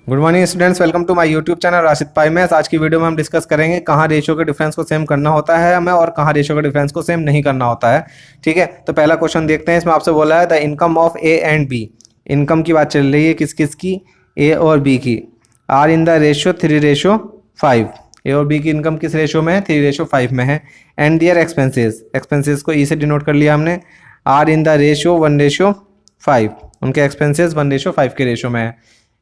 Good morning students, welcome to my YouTube channel Rashid Pai maths. आज की video में हम डिस्कस करेंगे कहाँ रेशियो के डिफरेंस को सेम करना होता है हमें और कहाँ रेशियो के डिफरेंस को सेम नहीं करना होता है। ठीक है, तो पहला क्वेश्चन देखते हैं। इसमें आपसे बोला है the income of A and B. Income की बात चल रही है, किस किस की, ए और बी की। Are in the ratio 3:5। A और बी की इनकम किस रेशियो में है? 3:5 में है। एंड दियर एक्सपेंसेस, एक्सपेंसेस को ई से डिनोट कर लिया हमने। आर इन द रेशियो 1:5, उनके एक्सपेंसेस 1:5 के रेशियो में है।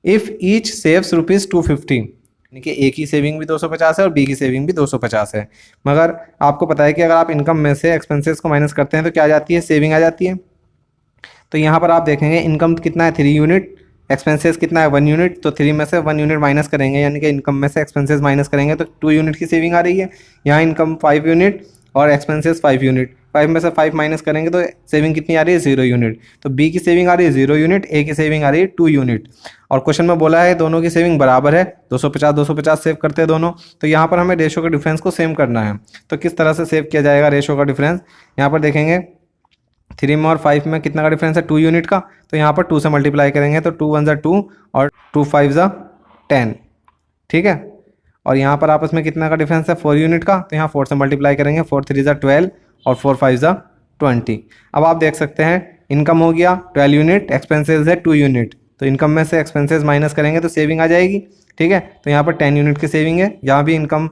इफ़ ईच सेव्स ₹250, यानी कि ए की सेविंग भी 250 है और बी की सेविंग भी 250 है। मगर आपको पता है कि अगर आप इनकम में से एक्सपेंसेस को माइनस करते हैं तो क्या आ जाती है? सेविंग आ जाती है। तो यहाँ पर आप देखेंगे इनकम कितना है? 3 यूनिट। एक्सपेंसेस कितना है? 1 यूनिट। तो 3 में से 1 यूनिट माइनस करेंगे, यानी कि इनकम में से एक्सपेंसेस माइनस करेंगे तो 2 यूनिट की सेविंग आ रही है। यहाँ इनकम 5 यूनिट और एक्सपेंसेस 5 यूनिट। 5 में से 5 माइनस करेंगे तो सेविंग कितनी आ रही है? 0 यूनिट। तो बी की सेविंग आ रही है 0 यूनिट, ए की सेविंग आ रही है 2 यूनिट। और क्वेश्चन में बोला है दोनों की सेविंग बराबर है, 250 सेव करते हैं दोनों। तो यहाँ पर हमें रेशो के डिफरेंस को सेम करना है। तो किस तरह से सेव किया जाएगा रेशो का डिफरेंस? यहाँ पर देखेंगे 3 में और 5 में कितना का डिफरेंस है? 2 यूनिट का। तो यहाँ पर 2 से मल्टीप्लाई करेंगे तो 2 1 ज़ा 2 और 2 5 ज़ा 10। ठीक है, और यहाँ पर आपस में कितना का डिफरेंस है? 4 यूनिट का। तो यहाँ 4 से मल्टीप्लाई करेंगे, 4 3 ज़ा 12 और 4 5 ज़ा 20। अब आप देख सकते हैं इनकम हो गया 12 यूनिट, एक्सपेंसेस है 2 यूनिट। तो इनकम में से एक्सपेंसेस माइनस करेंगे तो सेविंग आ जाएगी। ठीक है, तो यहाँ पर 10 यूनिट की सेविंग है। यहाँ भी इनकम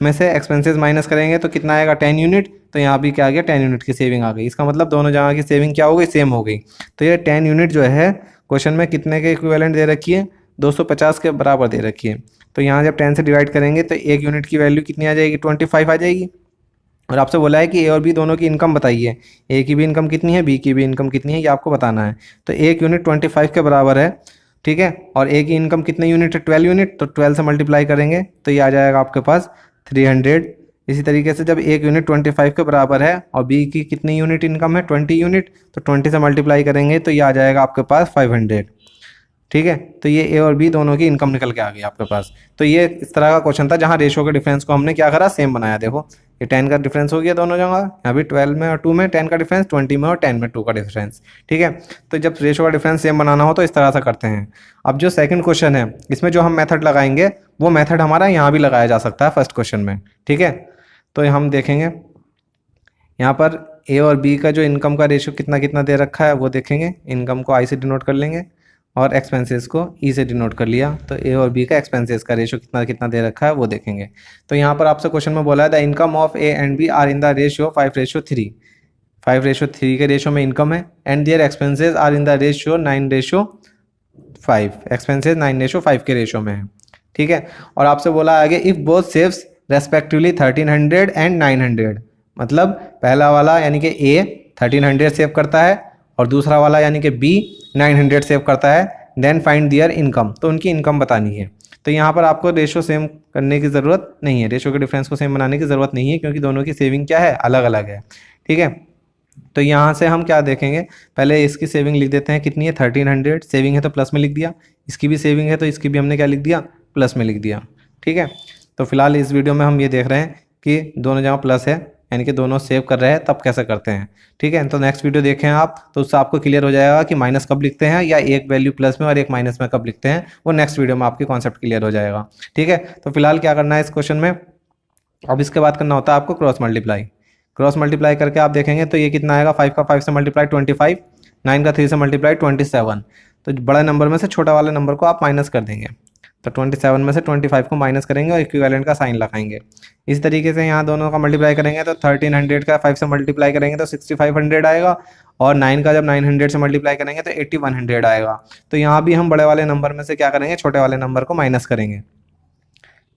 में से एक्सपेंसेस माइनस करेंगे तो कितना आएगा? 10 यूनिट। तो यहाँ भी क्या आ गया? 10 यूनिट की सेविंग आ गई। इसका मतलब दोनों जगह की सेविंग क्या हो गई? सेम हो गई। तो ये 10 यूनिट जो है क्वेश्चन में कितने के इक्विवेलेंट दे रखी है? 250 के बराबर दे रखी है। तो यहाँ जब 10 से डिवाइड करेंगे तो 1 यूनिट की वैल्यू कितनी आ जाएगी? 25 आ जाएगी। और आपसे बोला है कि ए और बी दोनों की इनकम बताइए। ए की भी इनकम कितनी है, बी की भी इनकम कितनी है, ये आपको बताना है। तो 1 यूनिट 25 के बराबर है। ठीक है, और ए की इनकम कितने यूनिट है? 12 यूनिट। तो 12 से मल्टीप्लाई करेंगे तो ये आ जाएगा आपके पास 300। इसी तरीके से जब 1 यूनिट 25 के बराबर है और बी की कितनी यूनिट इनकम है? 20 यूनिट। तो 20 से मल्टीप्लाई करेंगे तो ये आ जाएगा आपके पास 500। ठीक है, तो ये ए और बी दोनों की इनकम निकल के आ गई आपके पास। तो ये इस तरह का क्वेश्चन था जहाँ रेशो के डिफरेंस को हमने क्या करा? सेम बनाया। देखो ये 10 का डिफरेंस हो गया दोनों जगह, यहाँ भी 12 में और 2 में 10 का डिफरेंस, 20 में और 10 में 2 का डिफरेंस। ठीक है, तो जब रेशो का डिफरेंस सेम बनाना हो तो इस तरह से करते हैं। अब जो सेकंड क्वेश्चन है इसमें जो हम मेथड लगाएंगे वो मेथड हमारा यहाँ भी लगाया जा सकता है फर्स्ट क्वेश्चन में। ठीक है, तो हम देखेंगे यहाँ पर ए और बी का जो इनकम का रेशियो कितना कितना दे रखा है वो देखेंगे। इनकम को आई से डिनोट कर लेंगे और एक्सपेंसेस को ई से डिनोट कर लिया। तो ए और बी का एक्सपेंसेस का रेशियो कितना कितना दे रखा है वो देखेंगे। तो यहाँ पर आपसे क्वेश्चन में बोला है the income of A and B are in the ratio 5:3। 5:3 के रेशियो में इनकम है। And their expenses are in the ratio 9:5। Expenses 9:5 के रेशियो में है। ठीक है, और आपसे बोला आगे if both saves respectively 1300 and 900। मतलब पहला वाला यानी कि ए 1300 सेव करता है और दूसरा वाला यानी कि बी 900 सेव करता है। देन फाइंड दियर इनकम, तो उनकी इनकम बतानी है। तो यहाँ पर आपको रेशो सेम करने की ज़रूरत नहीं है, रेशो के डिफरेंस को सेम बनाने की ज़रूरत नहीं है, क्योंकि दोनों की सेविंग क्या है? अलग अलग है। ठीक है, तो यहाँ से हम क्या देखेंगे? पहले इसकी सेविंग लिख देते हैं, कितनी है? 1300 सेविंग है तो प्लस में लिख दिया। इसकी भी सेविंग है तो इसकी भी हमने क्या लिख दिया? प्लस में लिख दिया। ठीक है, तो फिलहाल इस वीडियो में हम ये देख रहे हैं कि दोनों जगह प्लस है, यानी कि दोनों सेव कर रहे हैं, तब कैसे करते हैं। ठीक है, तो नेक्स्ट वीडियो देखें आप, तो उससे आपको क्लियर हो जाएगा कि माइनस कब लिखते हैं या एक वैल्यू प्लस में और एक माइनस में कब लिखते हैं। वो नेक्स्ट वीडियो में आपकी कॉन्सेप्ट क्लियर हो जाएगा। ठीक है, तो फिलहाल क्या करना है इस क्वेश्चन में? अब इसके बाद करना होता है आपको क्रॉस मल्टीप्लाई। क्रॉस मल्टीप्लाई करके आप देखेंगे तो ये कितना आएगा? 5 का 5 से मल्टीप्लाई 25, 9 का 3 से मल्टीप्लाई 27। तो बड़ा नंबर में से छोटा वाले नंबर को आप माइनस कर देंगे। तो 27 में से 25 को माइनस करेंगे और इक्विवेलेंट का साइन लगाएंगे। इस तरीके से यहाँ दोनों का मल्टीप्लाई करेंगे तो 1300 का 5 से मल्टीप्लाई करेंगे तो 6500 आएगा, और 9 का जब 900 से मल्टीप्लाई करेंगे तो 8100 आएगा। तो यहाँ भी हम बड़े वाले नंबर में से क्या करेंगे? छोटे वाले नंबर को माइनस करेंगे।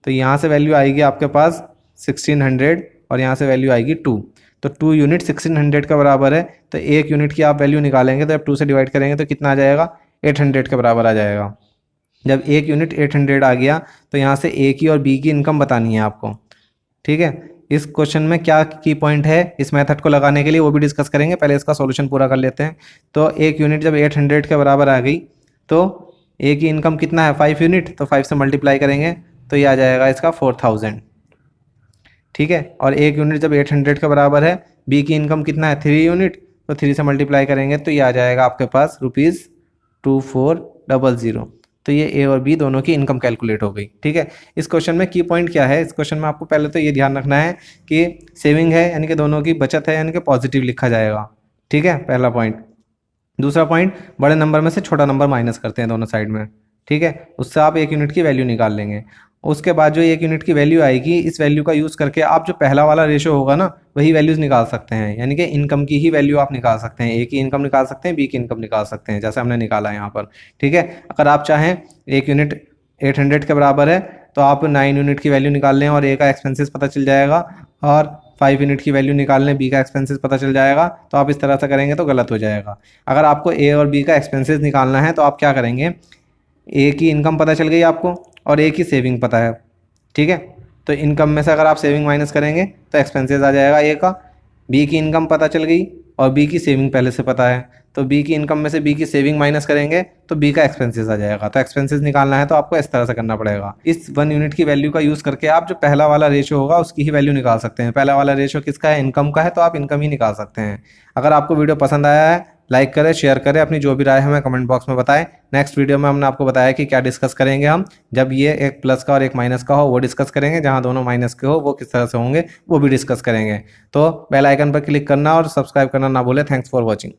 तो यहाँ से वैल्यू आएगी आपके पास 1600 और यहाँ से वैल्यू आएगी 2। तो 2 यूनिट 1600 के बराबर है। तो 1 यूनिट की आप वैल्यू निकालेंगे तो जब 2 से डिवाइड करेंगे तो कितना आ जाएगा? 800 के बराबर आ जाएगा। जब 1 यूनिट 800 आ गया तो यहाँ से ए की और बी की इनकम बतानी है आपको। ठीक है, इस क्वेश्चन में क्या की पॉइंट है इस मेथड को लगाने के लिए वो भी डिस्कस करेंगे। पहले इसका सॉल्यूशन पूरा कर लेते हैं। तो 1 यूनिट जब 800 के बराबर आ गई तो ए की इनकम कितना है? 5 यूनिट। तो 5 से मल्टीप्लाई करेंगे तो ये आ जाएगा इसका 4000। ठीक है, और 1 यूनिट जब 800 के बराबर है, बी की इनकम कितना है? 3 यूनिट। तो 3 से मल्टीप्लाई करेंगे तो ये आ जाएगा आपके पास ₹2400। तो ये ए और बी दोनों की इनकम कैलकुलेट हो गई। ठीक है, इस क्वेश्चन में की पॉइंट क्या है, इस क्वेश्चन में आपको पहले तो ये ध्यान रखना है कि सेविंग है यानी कि दोनों की बचत है यानी कि पॉजिटिव लिखा जाएगा। ठीक है, पहला पॉइंट। दूसरा पॉइंट, बड़े नंबर में से छोटा नंबर माइनस करते हैं दोनों साइड में। ठीक है, उससे आप 1 यूनिट की वैल्यू निकाल लेंगे। उसके बाद जो 1 यूनिट की वैल्यू आएगी, इस वैल्यू का यूज़ करके आप जो पहला वाला रेशो होगा ना वही वैल्यूज़ निकाल सकते हैं, यानी कि इनकम की ही वैल्यू आप निकाल सकते हैं। ए की इनकम निकाल सकते हैं, बी की इनकम निकाल सकते हैं, जैसे हमने निकाला है यहाँ पर। ठीक है, अगर आप चाहें 1 यूनिट 800 के बराबर है तो आप 9 यूनिट की वैल्यू निकाल लें और ए का एक्सपेंसेस पता चल जाएगा, और 5 यूनिट की वैल्यू निकाल लें, बी का एक्सपेंसेस पता चल जाएगा। तो आप इस तरह से करेंगे तो गलत हो जाएगा। अगर आपको ए और बी का एक्सपेंसेस निकालना है तो आप क्या करेंगे, ए की इनकम पता चल गई आपको और ए की सेविंग पता है। ठीक है, तो इनकम में से अगर आप सेविंग माइनस करेंगे तो एक्सपेंसेस आ जाएगा ए का। बी की इनकम पता चल गई और बी की सेविंग पहले से पता है, तो बी की इनकम में से बी की सेविंग माइनस करेंगे तो बी का एक्सपेंसेस आ जाएगा। तो एक्सपेंसेस निकालना है तो आपको इस तरह से करना पड़ेगा। इस 1 यूनिट की वैल्यू का यूज़ करके आप जो पहला वाला रेशो होगा उसकी ही वैल्यू निकाल सकते हैं। पहला वाला रेशो किसका है, इनकम का है, तो आप इनकम ही निकाल सकते हैं। अगर आपको वीडियो पसंद आया है लाइक करें, शेयर करें, अपनी जो भी राय है हमें कमेंट बॉक्स में बताएं। नेक्स्ट वीडियो में हमने आपको बताया कि क्या डिस्कस करेंगे हम, जब ये एक प्लस का और एक माइनस का हो वो डिस्कस करेंगे, जहां दोनों माइनस के हो वो किस तरह से होंगे वो भी डिस्कस करेंगे। तो बेल आइकन पर क्लिक करना और सब्सक्राइब करना ना भूलें। Thanks for watching.